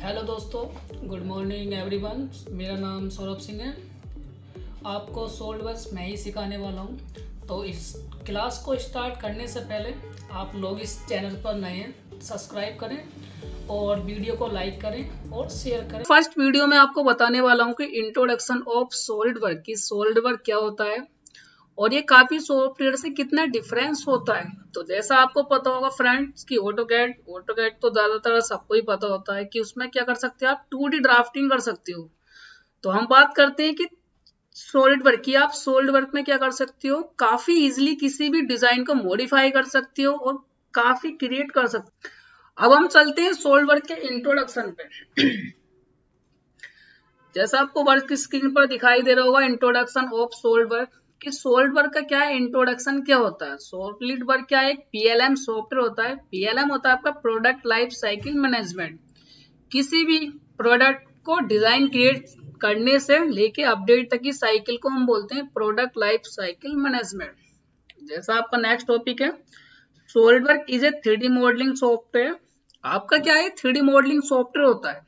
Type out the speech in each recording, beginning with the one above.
Hello दोस्तों, good morning everyone. मेरा नाम सौरभ सिंह है। आपको सॉल्डवर्क्स मैं ही सिखाने वाला हूँ। तो इस क्लास को स्टार्ट करने से पहले आप लोग इस चैनल पर नए हैं, सब्सक्राइब करें और वीडियो को लाइक करें और शेयर करें। फर्स्ट वीडियो में आपको बताने वाला हूँ कि इंट्रोडक्शन ऑफ सॉलिडवर्क की सॉलिडवर्क क्या होता है और ये काफी सॉफ्टवेयर से कितना डिफरेंस होता है। तो जैसा आपको पता होगा फ्रेंड्स कि ऑटोकैड तो ज्यादातर सबको ही पता होता है कि उसमें क्या कर सकते हो, आप 2D ड्राफ्टिंग कर सकते हो। तो हम बात करते हैं कि सॉलिड वर्क की। आप सॉलिड वर्क में क्या कर सकते हो, काफी इजीली किसी भी डिजाइन को मॉडिफाई कर सकते हो और काफी क्रिएट कर सकते हो। अब हम चलते हैं सॉलिड वर्क के इंट्रोडक्शन पे। जैसा आपको वर्क स्क्रीन पर दिखाई दे रहा होगा, इंट्रोडक्शन ऑफ सॉलिड वर्क कि सॉलिड वर्क का क्या है, इंट्रोडक्शन क्या होता है। सॉलिड वर्क क्या है, एक पीएलएम सॉफ्टवेयर होता है। पीएलएम होता है आपका प्रोडक्ट लाइफ साइकिल मैनेजमेंट। किसी भी प्रोडक्ट को डिजाइन क्रिएट करने से लेके अपडेट तक की साइकिल को हम बोलते हैं प्रोडक्ट लाइफ साइकिल मैनेजमेंट। जैसा आपका नेक्स्ट टॉपिक है, solid work is a 3D modelling software. आपका क्या है, 3D मॉडलिंग सॉफ्टवेयर होता है।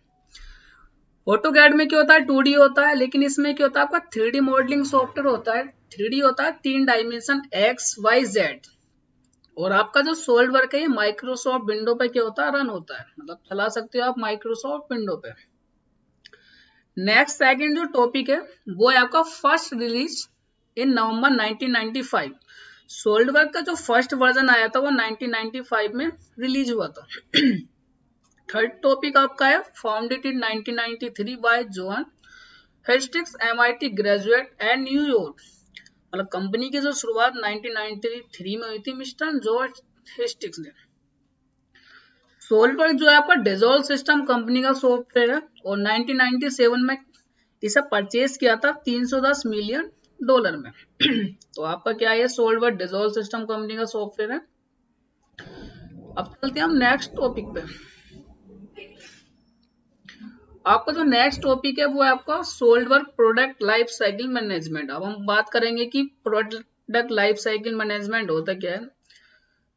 ऑटोकैड में क्या होता है, 2D होता है, लेकिन इसमें क्या होता है, आपका 3D मॉडलिंग सॉफ्टवेयर होता है। 3D होता है 3 डायमेंशन एक्स वाई जेड। और आपका जो सॉलिड वर्क है ये माइक्रोसॉफ्ट विंडो पे क्या होता है, रन होता है, मतलब चला सकते हो आप माइक्रोसॉफ्ट विंडो पे। नेक्स्ट सेकंड जो टॉपिक है वो है आपका फर्स्ट रिलीज इन नवंबर 1995। सॉलिड वर्क का जो फर्स्ट वर्जन आया था वो 1995 में रिलीज हुआ था। थर्ड टॉपिक आपका है founded in 1993 bye John Hastings MIT graduate and New York. मतलब कंपनी की जो शुरुआत 1993 में हुई थी मिस्टर जॉर्ज हेस्टिंग्स ने। सॉलिडवर्क जो है आपका डेजोल सिस्टम कंपनी का सॉफ्टवेयर है और 1997 में इसे परचेज किया था $310 मिलियन में। तो आपका क्या है, सॉलिडवर्क डेजोल सिस्टम कंपनी का सॉफ्टवेयर है। अब चलते हैं हम नेक्स्ट टॉपिक पे। आपका जो नेक्स्ट टॉपिक है वो है आपका SolidWork product life cycle management. अब हम बात करेंगे कि प्रोडक्ट लाइफ साइकिल मैनेजमेंट होता क्या है।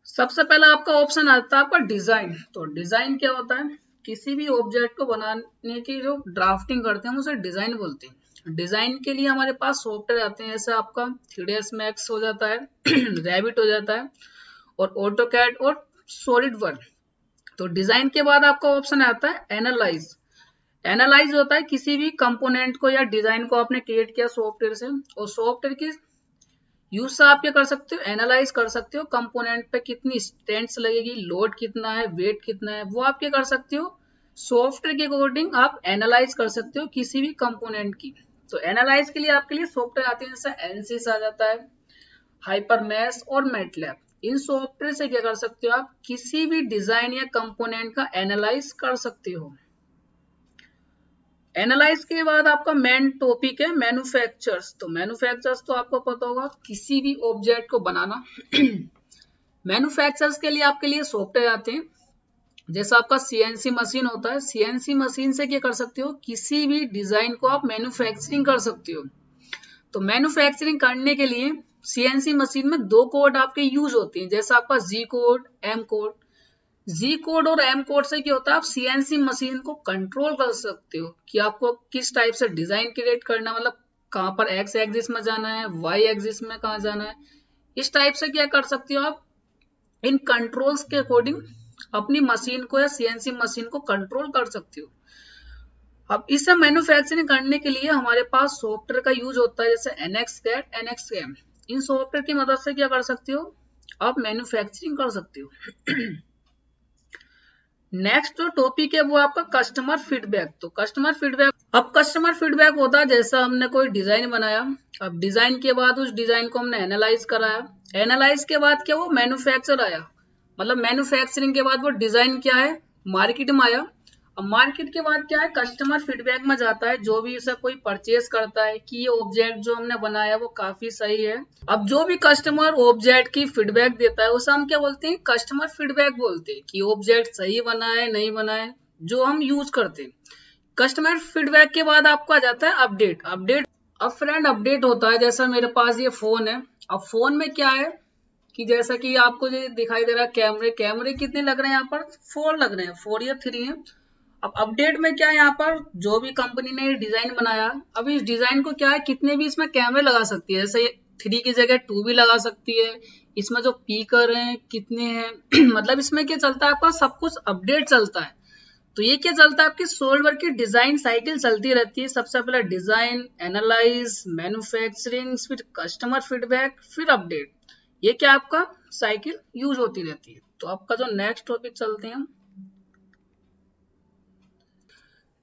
सबसे पहला आपका ऑप्शन आता है आपका डिजाइन। तो डिजाइन क्या होता है, किसी भी ऑब्जेक्ट को बनाने की जो ड्राफ्टिंग करते हैं उसे डिजाइन बोलते हैं। डिजाइन के लिए हमारे पास सॉफ्टवेयर आते हैं, जैसे आपका 3ds मैक्स हो जाता है, रैबिट हो जाता है और ऑटोकैड और सॉलिड वर्क। तो डिजाइन के बाद आपका ऑप्शन आता है एनालाइज। एनालाइज होता है किसी भी कंपोनेंट को या डिजाइन को आपने क्रिएट किया सॉफ्टवेयर से, और सॉफ्टवेयर की यूज से आप क्या कर सकते हो, एनालाइज कर सकते हो कंपोनेंट पे कितनी स्ट्रेंथ लगेगी, लोड कितना है, वेट कितना है, वो आप क्या कर सकते हो, सॉफ्टवेयर के अकॉर्डिंग आप एनालाइज कर सकते हो किसी भी कंपोनेंट की। तो एनालाइज के लिए आपके लिए सॉफ्टवेयर आते हैं, जैसे एनसिस आ जाता है, हाइपरमेश और मैटलैब। इन सॉफ्टवेयर से क्या कर सकते हो, आप किसी भी डिजाइन या कंपोनेंट का एनालाइज कर सकते हो। एनालाइज के बाद आपका मेन टॉपिक है मैन्युफैक्चर्स। तो मैन्युफैक्चर्स तो आपको पता होगा, किसी भी ऑब्जेक्ट को बनाना। मैन्युफैक्चर्स के लिए आपके लिए सॉफ्टवेयर आते हैं, जैसा आपका सीएनसी मशीन होता है। सीएनसी मशीन से क्या कर सकते हो, किसी भी डिजाइन को आप मैन्युफैक्चरिंग कर सकते हो। तो मैन्युफैक्चरिंग करने के लिए सीएनसी मशीन में 2 कोड आपके यूज होते हैं, जैसा आपका जी कोड, एम कोड। जी कोड और एम कोड से क्या होता है, आप सीएनसी मशीन को कंट्रोल कर सकते हो कि आपको किस टाइप से डिजाइन क्रिएट करना, मतलब कहाँ पर एक्स एक्सिस में जाना है, वाई एक्सिस में कहाँ जाना है। इस टाइप से क्या कर सकते हो आप, इन कंट्रोल्स के अकॉर्डिंग अपनी मशीन को या सीएनसी मशीन को कंट्रोल कर सकते हो। अब इसे मैन्युफैक्चरिंग करने के लिए हमारे पास सॉफ्टवेयर का यूज होता है, जैसे एनएक्सकैड, एनएक्सएम। इन सॉफ्टवेयर की मदद से क्या कर सकते हो, आप मैन्युफैक्चरिंग कर सकते हो। नेक्स्ट जो टॉपिक है वो आपका कस्टमर फीडबैक। तो कस्टमर फीडबैक, अब कस्टमर फीडबैक होता है जैसा हमने कोई डिजाइन बनाया, अब डिजाइन के बाद उस डिजाइन को हमने एनालाइज कराया, एनालाइज के बाद क्या वो मैन्युफैक्चर आया, मतलब मैन्युफैक्चरिंग के बाद वो डिजाइन क्या है, मार्केट में आया। अब मार्केट के बाद क्या है, कस्टमर फीडबैक में जाता है, जो भी इसे कोई परचेज करता है कि ये ऑब्जेक्ट जो हमने बनाया वो काफी सही है। अब जो भी कस्टमर ऑब्जेक्ट की फीडबैक देता है उसे हम क्या बोलते हैं, कस्टमर फीडबैक बोलते हैं कि ऑब्जेक्ट सही बना है नहीं बना है, जो हम यूज करते हैं। कस्टमर फीडबैक के बाद आपको आ जाता है अपडेट। अपडेट, अब फ्रेंड अपडेट होता है, जैसा मेरे पास ये फोन है। अब फोन में क्या है कि जैसा कि आपको जो दिखाई दे रहा है, कैमरे कैमरे कितने लग रहे हैं यहाँ पर, 4 लग रहे हैं, 4 या 3 है। अब अपडेट में क्या है, यहाँ पर जो भी कंपनी ने डिजाइन बनाया, अब इस डिजाइन को क्या है, कितने भी इसमें कैमरे लगा सकती है, जैसे 3 की जगह 2 भी लगा सकती है। इसमें जो पीकर हैं कितने हैं मतलब इसमें क्या चलता है आपका, सब कुछ अपडेट चलता है। तो ये क्या चलता है, आपकी सॉल्वर की डिजाइन साइकिल चलती रहती है। सबसे पहले डिजाइन, एनालाइज, मैन्युफैक्चरिंग, फिर कस्टमर फीडबैक, फिर अपडेट। ये क्या आपका साइकिल यूज होती रहती है। तो आपका जो नेक्स्ट टॉपिक चलते हैं हम,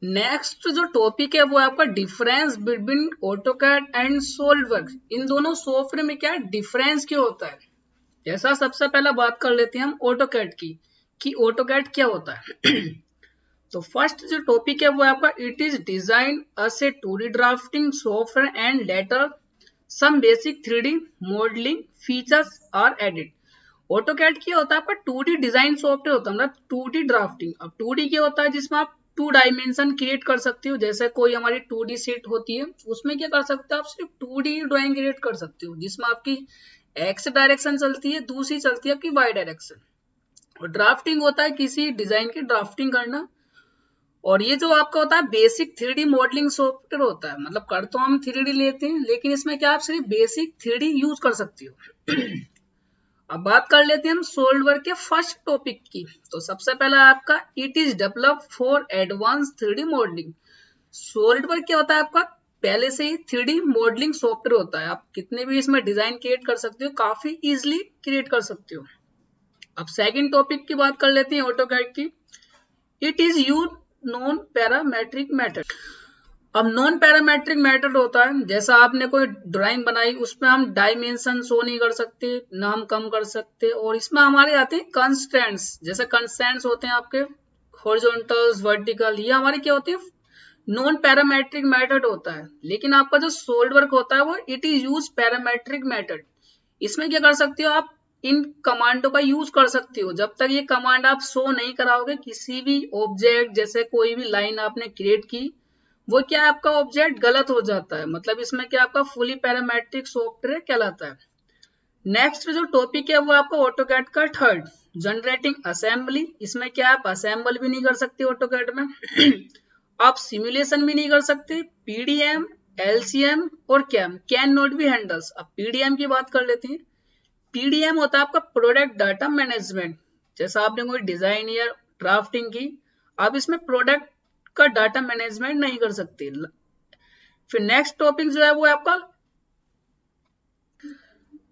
नेक्स्ट जो टॉपिक है वो आपका difference between AutoCAD and SolidWorks. इन दोनों सॉफ्टवेयर में क्या डिफरेंस क्या होता है। जैसा सबसे पहले बात कर लेते हैं हम ऑटोकैड की, कि ऑटोकैड क्या होता है। तो फर्स्ट जो टॉपिक है वो आपका, it is design as a 2D drafting software and later some basic 3D modelling features are added. AutoCAD क्या होता है आपका, 2D डिजाइन सॉफ्टवेयर होता है, मतलब 2D ड्राफ्टिंग। अब 2D क्या होता है, जिसमें आप 2 डायमेंशन क्रिएट कर सकते हो। जैसे कोई हमारी 2D शीट होती है, उसमें क्या कर सकते हो आप, सिर्फ 2D ड्राइंग क्रिएट कर सकते हो, जिसमें आपकी एक्स डायरेक्शन चलती है, दूसरी चलती है आपकी वाई डायरेक्शन। और ड्राफ्टिंग होता है किसी डिजाइन की ड्राफ्टिंग करना। और ये जो आपका होता है बेसिक 3D मॉडलिंग सॉफ्टवेयर होता है, मतलब कर तो हम 3D लेते हैं, लेकिन इसमें क्या आप सिर्फ बेसिक 3D यूज कर सकते हो। अब बात कर लेते हैं हम सॉल्वर के फर्स्ट टॉपिक की। तो सबसे पहला आपका, it is develop for advance 3D modelling. Solver क्या होता है आपका, पहले से ही 3D मॉडलिंग सॉफ्टवेयर होता है। आप कितने भी इसमें डिजाइन क्रिएट कर सकते हो, काफी इजिली क्रिएट कर सकते हो। अब सेकंड टॉपिक की बात कर लेते हैं ऑटोकैड की। It is use non parametric method. अब नॉन पैरामेट्रिक मेथड होता है, जैसा आपने कोई ड्राइंग बनाई, उसमें हम डायमेंशन शो नहीं कर सकते, ना हम कम कर सकते। और इसमें हमारे आते हैं कंस्ट्रेंट्स। जैसे कंस्ट्रेंट्स होते हैं आपके हॉरिजॉन्टल्स, वर्टिकल, ये हमारे क्या होते हैं, नॉन पैरामेट्रिक मेथड होता है। लेकिन आपका जो सॉलिड वर्क होता है वो it is use parametric method. इसमें क्या कर सकते हो आप, इन कमांडों का यूज कर सकते हो। जब तक ये कमांड आप शो नहीं कराओगे किसी भी ऑब्जेक्ट, जैसे कोई भी लाइन आपने क्रिएट की, वो क्या आपका ऑब्जेक्ट गलत हो जाता है। मतलब इसमें क्या आपका फुली पैरामेट्रिक सॉफ्टवेयर कहलाता है। नेक्स्ट जो टॉपिक है वो आपका ऑटोकैड का थर्ड, जनरेटिंग असेंबली। इसमें क्या आप असेंबल भी नहीं कर सकते ऑटोकैड में। आप सिमुलेशन भी नहीं कर सकते। पीडीएम, एलसीएम और CAM can not be handles. अब पीडीएम की बात कर लेते हैं। पीडीएम होता है आपका प्रोडक्ट डाटा मैनेजमेंट। जैसा आपने कोई डिजाइन या ड्राफ्टिंग की, आप इसमें प्रोडक्ट का डाटा मैनेजमेंट नहीं कर सकते। फिर नेक्स्ट टॉपिक जो है वो आपका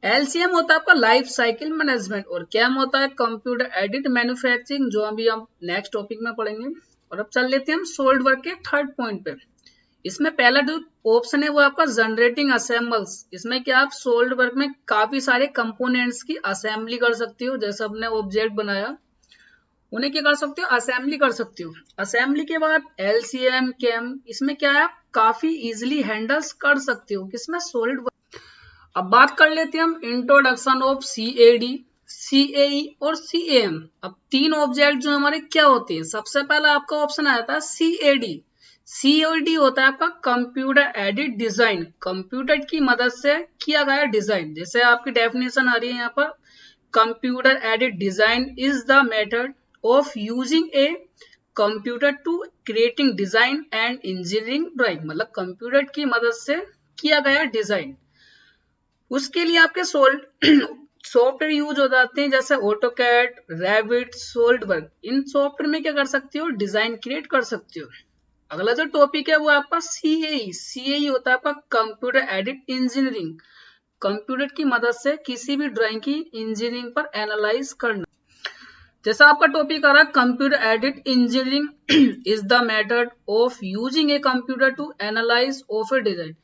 एलसीएम होता है आपका लाइफ साइकिल मैनेजमेंट, और कैम होता है कंप्यूटर एडेड मैन्युफैक्चरिंग, जो अभी हम नेक्स्ट टॉपिक में पढ़ेंगे। और अब चल लेते हैं हम सॉलिड वर्क के थर्ड पॉइंट पे। इसमें पहला जो ऑप्शन है वो आपका जनरेटिंग असेंबल्स। इसमें क्या आप सॉलिड वर्क में काफी सारे कंपोनेंट्स की असेंबली कर सकते हो। जैसे आपने ऑब्जेक्ट बनाया, उन्हें क्या कर सकते हो, असेंबली कर सकते हो। असेंबली के बाद एलसीएम, कैम, इसमें क्या है आप काफी इजिली हैंडल्स कर सकते हो, किसमें, सॉलिड वर्क। अब बात कर लेते हैं हम इंट्रोडक्शन ऑफ सीएडी, सीएई और सीएएम। अब तीन ऑब्जेक्ट जो हमारे क्या होते हैं, सबसे पहला आपका ऑप्शन आया था सीएडी। सीएडी होता है आपका कंप्यूटर एडेड डिजाइन, कंप्यूटर की मदद से किया गया डिजाइन। जैसे आपकी डेफिनेशन आ रही है यहाँ पर, computer aided design is the method of using a computer to creating design and engineering drawing। मतलब कंप्यूटर की मदद से किया गया डिजाइन। उसके लिए आपके सॉफ्टवेयर यूज हो जाते हैं, जैसे ऑटोकैड, रैविट, सॉलिडवर्क। इन सॉफ्टवेयर में क्या कर सकते हो, डिजाइन क्रिएट कर सकते हो। अगला जो टॉपिक है वो आपका सीएई। सीएई होता है आपका कंप्यूटर एडेड इंजीनियरिंग, कंप्यूटर की मदद से किसी भी ड्राइंग की इंजीनियरिंग पर एनालाइज करना। जैसा आपका टॉपिक आ रहा है computer aided engineering is the method of using a computer to analyse of a design.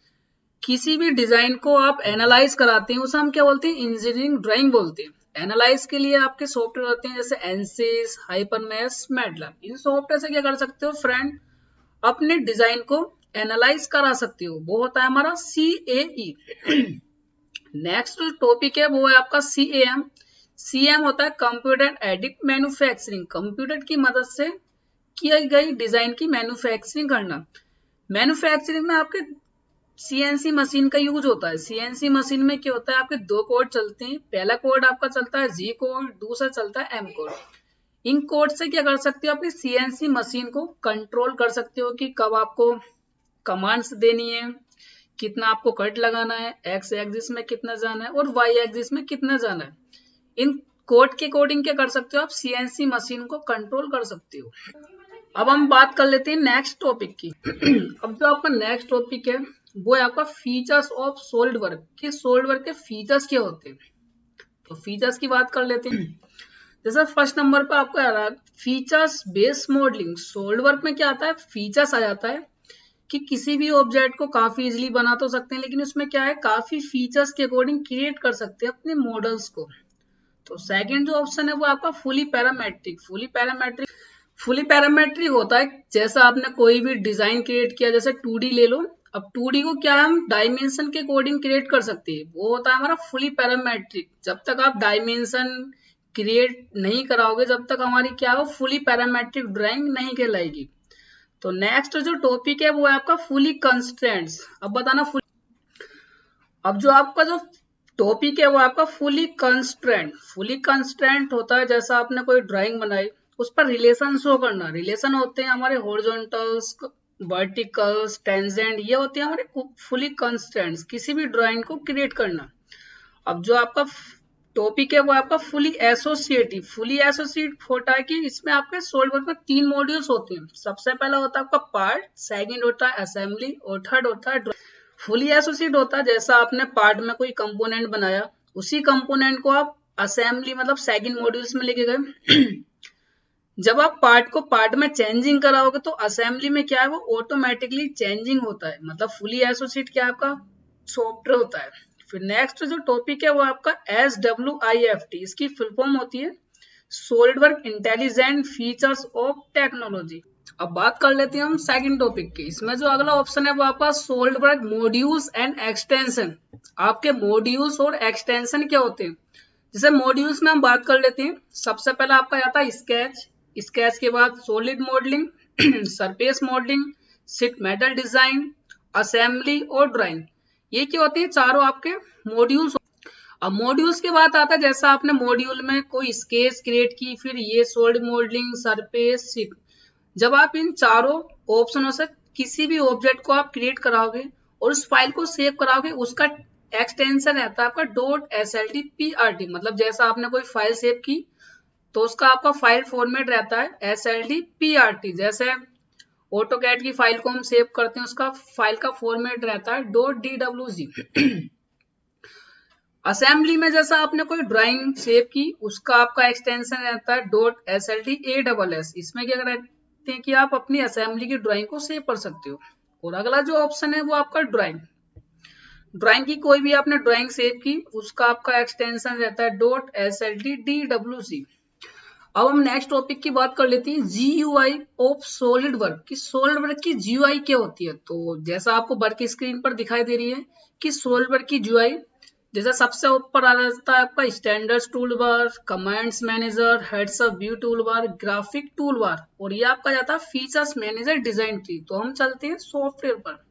किसी भी डिजाइन को आप एनालाइज कराते हैं, उसे हम क्या बोलते हैं, इंजीनियरिंग ड्राइंग बोलते हैं। एनालाइज के लिए आपके सॉफ्टवेयर होते हैं, जैसे एनसिस, हाइपरमेश, मैटलैब। इन सॉफ्टवेयर से क्या कर सकते हो फ्रेंड, अपने डिजाइन को एनालाइज करा सकते हो। वो होता है हमारा सीएई। नेक्स्ट टॉपिक है वो है आपका सीएएम। सीएम होता है कंप्यूटर एडेड मैन्युफैक्चरिंग, कंप्यूटर की मदद से की गई डिजाइन की मैन्युफैक्चरिंग करना। मैन्युफैक्चरिंग में आपके सीएनसी मशीन का यूज होता है। सीएनसी मशीन में क्या होता है, आपके दो कोड चलते हैं। पहला कोड आपका चलता है जी कोड, दूसरा चलता है एम कोड। इन कोड से क्या कर सकते हो, अपनी सीएनसी मशीन को कंट्रोल कर सकते हो कि कब आपको कमांड्स देनी है, कितना आपको कट लगाना है, एक्स एक्सिस में कितना जाना है और वाई एक्सिस में कितना जाना है। इन कोड के अकॉर्डिंग क्या कर सकते हो, आप सीएनसी मशीन को कंट्रोल कर सकते हो। अब हम बात कर लेते हैं नेक्स्ट टॉपिक की। अब जो आपका नेक्स्ट टॉपिक है वो है आपका फीचर्स ऑफ सॉलिड वर्क, कि सॉलिड वर्क के फीचर्स क्या होते हैं। तो फीचर्स की बात कर लेते हैं। जैसे फर्स्ट नंबर पे आपको आ रहा है features based modelling. Solid work में क्या आता है, फीचर्स आ जाता है कि किसी भी ऑब्जेक्ट को काफी इजीली बना तो सकते हैं, लेकिन उसमें क्या है, काफी फीचर्स के अकॉर्डिंग क्रिएट कर सकते हैं अपने मॉडल्स को। तो सेकंड जो ऑप्शन है वो आपका फुली पैरामेट्रिक। फुली पैरामेट्रिक होता है जैसा आपने कोई भी डिजाइन क्रिएट किया, जैसे 2D ले लो। अब 2D को क्या हम डायमेंशन के अकॉर्डिंग क्रिएट कर सकते हैं, वो होता है हमारा फुली पैरामेट्रिक। जब तक आप डायमेंशन क्रिएट नहीं कराओगे, जब तक हमारी क्या हो, फुली पैरामेट्रिक ड्राइंग नहीं कहलाएगी। तो नेक्स्ट जो टॉपिक है वो है आपका फुली कंस्ट्रेंट्स। अब बताना अब जो आपका जो टॉपिक है वो आपका फुली कंस्ट्रेंट होता है, जैसा आपने कोई ड्राइंग बनाई उस पर रिलेशन शो करना। रिलेशन होते हैं हमारे हॉरिजॉन्टल्स, वर्टिकल्स, टेंजेंट, ये होते हैं हमारे फुली कंस्ट्रेंट्स, किसी भी ड्राइंग को क्रिएट करना। अब जो आपका टॉपिक है वो आपका फुली एसोसिएटिव होता है कि इसमें आपके सॉलिड वर्क में 3 मॉड्यूल्स होते हैं। सबसे पहला होता है आपका पार्ट, सेकंड होता है असेंबली और थर्ड होता है ड्राइंग। फुली एसोसिएट होता है जैसा आपने पार्ट में कोई कंपोनेंट बनाया, उसी कंपोनेंट को आप असेंबली मतलब सेकंड मॉड्यूल्स में लेके गए। जब आप पार्ट को पार्ट में चेंजिंग कराओगे तो असेंबली में क्या है, वो ऑटोमेटिकली चेंजिंग होता है। मतलब फुली एसोसिएट क्या आपका सॉफ्टवेयर होता है। फिर नेक्स्ट जो टॉपिक है वो आपका SWIFT, इसकी फुल फॉर्म होती है solid work intelligent features of technology. अब बात कर लेते हैं हम सेकंड टॉपिक की। इसमें जो अगला ऑप्शन है वो आपका solid work modules and extension. आपके मॉड्यूल्स और एक्सटेंशन क्या होते हैं, जैसे मॉड्यूल्स में हम बात कर लेते हैं। सबसे पहले आपका आता है स्केच के बाद solid modelling, surface modelling, sheet metal design, assembly और ड्राइंग। ये क्या होते हैं, चारों आपके मॉड्यूल्स। अब मॉड्यूल्स के बाद आता है जैसा आपने मॉड्यूल में कोई स्केच क्रिएट की, फिर ये सॉलिड मॉडलिंग, सरफेस, शीट। जब आप इन चारों ऑप्शनों से किसी भी ऑब्जेक्ट को आप क्रिएट कराओगे और उस फाइल को सेव कराओगे, उसका एक्सटेंशन रहता है आपका .sltprt। मतलब जैसा आपने कोई फाइल सेव की तो उसका आपका फाइल फॉर्मेट रहता है SLTPRT। जैसे ऑटोकैड की फाइल को हम सेव करते हैं, उसका फाइल का फॉर्मेट रहता है .dwg। असेंबली में जैसा आपने कोई ड्राइंग सेव की, उसका आपका एक्सटेंशन रहता है .sltass। इसमें क्या करते हैं कि आप अपनी असेंबली की ड्राइंग को सेव कर सकते हो। और अगला जो ऑप्शन है वो आपका ड्राइंग की कोई भी आपने ड्राइंग सेव की, उसका आपका एक्सटेंशन रहता है .sltdwg। अब हम नेक्स्ट टॉपिक की बात कर लेते हैं GUI ऑफ सॉलिड वर्क, की सॉलिड वर्क की GUI क्या होती है। तो जैसा आपको वर्क स्क्रीन पर दिखाई दे रही है कि सॉलिड वर्क की GUI, जैसे सबसे ऊपर आ जाता है आपका standards tool bar, commands manager, heads up view tool bar, graphic tool bar, और ये आपका जाता है फीचर्स मैनेजर डिजाइन ट्री। तो हम चलते हैं सॉफ्टवेयर पर।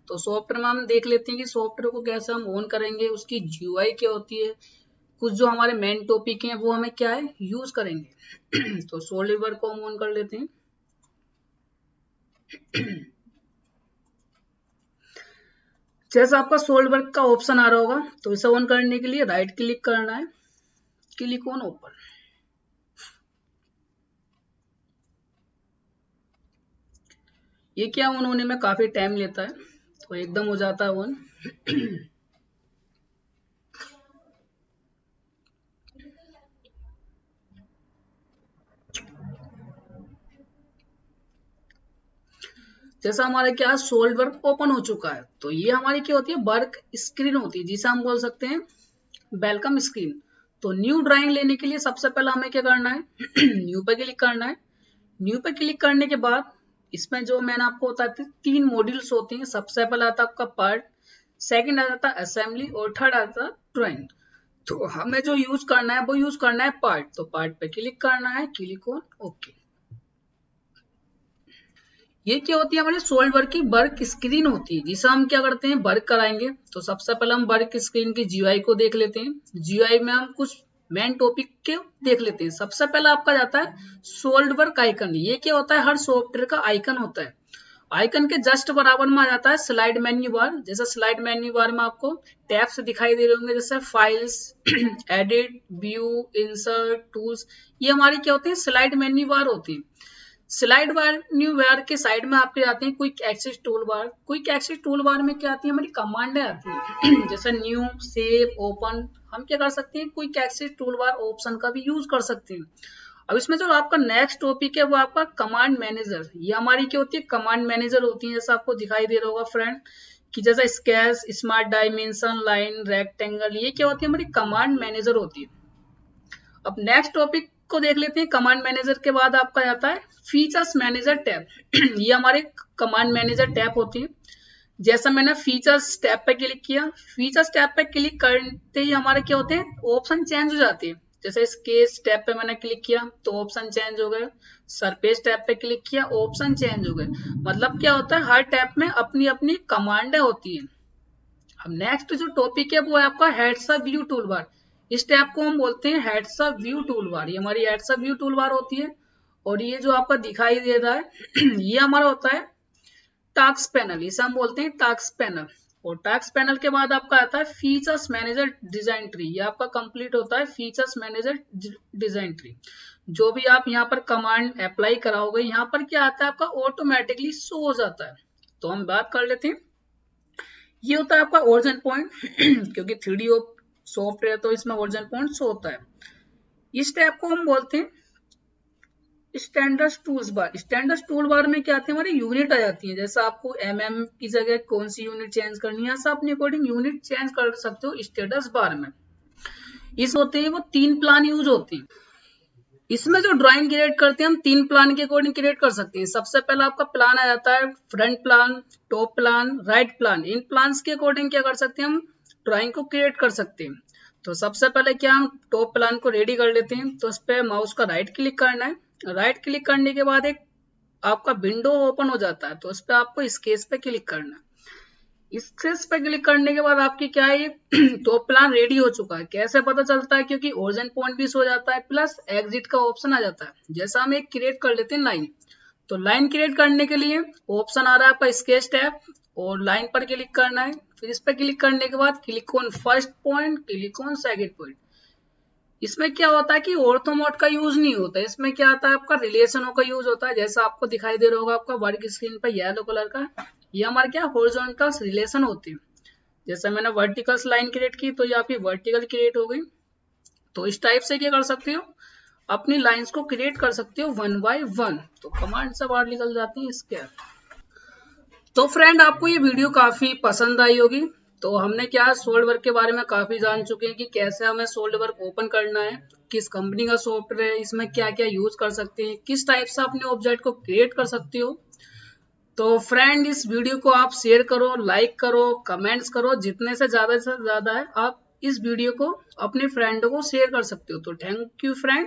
तो सॉफ्टवेयर में हम देख लेते हैं कि सॉफ्टवेयर को कैसे हम ऑन करेंगे, उसकी GUI क्या होती है, कुछ जो हमारे मेन टॉपिक हैं वो हमें क्या है यूज करेंगे। तो सॉलिड वर्क को हम ऑन कर लेते हैं। जैसा आपका सॉलिड वर्क का ऑप्शन आ रहा होगा, तो इसे ऑन करने के लिए राइट क्लिक करना है, क्लिक ऑन ओपन। ये क्या ऑन होने में काफी टाइम लेता है, तो एकदम हो जाता है ऑन। जैसा हमारे क्या सॉलिड वर्क ओपन हो चुका है, तो ये हमारी क्या होती है, वर्क स्क्रीन होती है, जिसे हम बोल सकते हैं वेलकम स्क्रीन। तो न्यू ड्राइंग लेने के लिए सबसे पहले हमें क्या करना है, न्यू पे क्लिक करना है। न्यू पे क्लिक करने के बाद इसमें जो मैंने आपको बताया था 3 मॉड्यूल्स होते हैं। सबसे पहला आता है आपका पार्ट, सेकंड आ जाता है असेंबली और थर्ड आता है ड्राइंग। तो हमें जो यूज करना है वो यूज करना है पार्ट। तो पार्ट पे क्लिक करना है, क्लिक ऑन ओके। ये क्या होती है, हमारे सॉलिड वर्क की वर्क स्क्रीन होती है, जिसे हम क्या करते हैं वर्क कराएंगे। तो सबसे पहले हम वर्क स्क्रीन की GUI को देख लेते हैं। GUI में हम कुछ मेन टॉपिक के देख लेते हैं। सबसे पहला आपका जाता है सोल्डवर्क आइकन। ये क्या होता है, हर सॉफ्टवेयर का आइकन होता है। आइकन के जस्ट बराबर में आ जाता है स्लाइड मेन्यू बार। जैसे स्लाइड मेन्यू बार में आपको टैब्स दिखाई दे रहे होंगे, जैसे files, edit, view, insert, tools, ये हमारी क्या होती है, स्लाइड मेन्यू बार होती है। स्लाइड मेन्यू बार के साइड में आपके आते हैं quick access tool bar. Quick access tool bar में क्या आती है, हमारी कमांडें आती है जैसे न्यू, सेव, ओपन। हम क्या कर सकते हैं, quick access tool bar option का भी यूज कर सकते हैं। अब इसमें जो आपका नेक्स्ट टॉपिक है वो आपका कमांड मैनेजर। ये हमारी क्या होती है, कमांड मैनेजर होती है। जैसा आपको दिखाई दे रहा होगा फ्रेंड कि जैसे sketch, smart dimension, line, rectangle, ये क्या होती है, हमारी कमांड मैनेजर होती है। अब नेक्स्ट टॉपिक को देख लेते हैं। कमांड मैनेजर के बाद आपका आता है फीचर्स मैनेजर टैब ये हमारे कमांड मैनेजर टैब होती है। जैसा मैंने फीचर्स टैब पे क्लिक किया, फीचर्स टैब पे क्लिक करते ही हमारे क्या होते हैं, ऑप्शन चेंज हो जाते हैं। जैसे स्केच टैब पे मैंने क्लिक किया तो ऑप्शन चेंज हो गए, सरफेस टैब पे क्लिक किया ऑप्शन चेंज हो गए। मतलब क्या होता है, हर टैब में अपनी अपनी कमांडें होती हैं। अब नेक्स्ट जो टॉपिक है वो है आपका heads up view tool bar. इस टैब को हम बोलते हैं heads up view tool bar. ये हमारी heads up view tool bar होती है। और ये जो आपका दिखाई दे रहा है ये हमारा होता है टास्क पैनल, इसे हम बोलते हैं टास्क पैनल। और टास्क पैनल के बाद आपका आता है फीचर्स मैनेजर डिजाइन ट्री। ये आपका कंप्लीट होता है फीचर्स मैनेजर डिजाइन ट्री। जो भी आप यहाँ पर कमांड अप्लाई कराओगे, यहाँ पर क्या आता है आपका ऑटोमेटिकली शो हो जाता है। तो हम बात कर लेते हैं। ये होता है आपका ओरिजिन पॉइंट क्योंकि 3D सॉफ्टवेयर तो इसमें ओरिजिन पॉइंट शो होता है। इस टैब को हम बोलते हैं स्टैंडर्ड टूल्स बार। स्टैंडर्ड टूल बार में क्या आती है, हमारी यूनिट आ जाती है। जैसा आपको mm की जगह कौन सी यूनिट चेंज करनी है, ऐसा अपने अकॉर्डिंग यूनिट चेंज कर सकते हो स्टेटस बार में। इस होते हैं वो 3 प्लान यूज होती है। इसमें जो ड्राइंग क्रिएट करते हैं हम 3 प्लान के अकॉर्डिंग क्रिएट कर सकते हैं। सबसे पहला आपका प्लान आ जाता है front plan, top plan, right plan. इन प्लान्स के अकॉर्डिंग क्या कर सकते हैं, हम ड्राइंग को क्रिएट कर सकते हैं। तो सबसे पहले क्या, हम टॉप प्लान को रेडी कर लेते हैं। तो उस पर माउस का राइट क्लिक करना है। राइट क्लिक करने के बाद एक आपका विंडो ओपन हो जाता है, तो उस पर आपको स्केच पे क्लिक करना है। स्केच पे क्लिक करने के बाद आपकी क्या है, टॉप प्लान रेडी हो चुका है। कैसे पता चलता है, क्योंकि ओरिजिन पॉइंट भी शो जाता है प्लस एग्जिट का ऑप्शन आ जाता है। जैसा हम एक क्रिएट कर लेते हैं लाइन, तो लाइन क्रिएट करने के लिए ऑप्शन आ रहा है आपका स्केच टैब और लाइन पर क्लिक करना है। फिर इस पर क्लिक करने के बाद click on first point, click on second point. इसमें क्या होता है कि ऑर्थो मोड का यूज नहीं होता है। इसमें क्या आता है, आपका रिलेशनों का यूज होता है। जैसा आपको दिखाई दे रहा होगा आपका वर्क स्क्रीन पर येलो कलर का, ये हमारे क्या हॉरिजॉन्टल रिलेशन होती है। जैसे मैंने वर्टिकल लाइन क्रिएट की तो ये आपकी वर्टिकल क्रिएट हो गई। तो इस टाइप से क्या कर सकते हो, अपनी लाइंस को क्रिएट कर सकते हो 1 बाय 1। तो कमांड से बाहर निकल जाती है इसके। तो फ्रेंड आपको ये वीडियो काफी पसंद आई होगी। तो हमने क्या सोल्डवर्क के बारे में काफी जान चुके हैं कि कैसे हमें सोल्डवर्क ओपन करना है, किस कंपनी का सॉफ्टवेयर है, इसमें क्या क्या यूज कर सकते हैं, किस टाइप से अपने ऑब्जेक्ट को क्रिएट कर सकते हो। तो फ्रेंड इस वीडियो को आप शेयर करो, लाइक करो, कमेंट्स करो, जितने से ज्यादा है आप इस वीडियो को अपने फ्रेंड को शेयर कर सकते हो। तो थैंक यू फ्रेंड।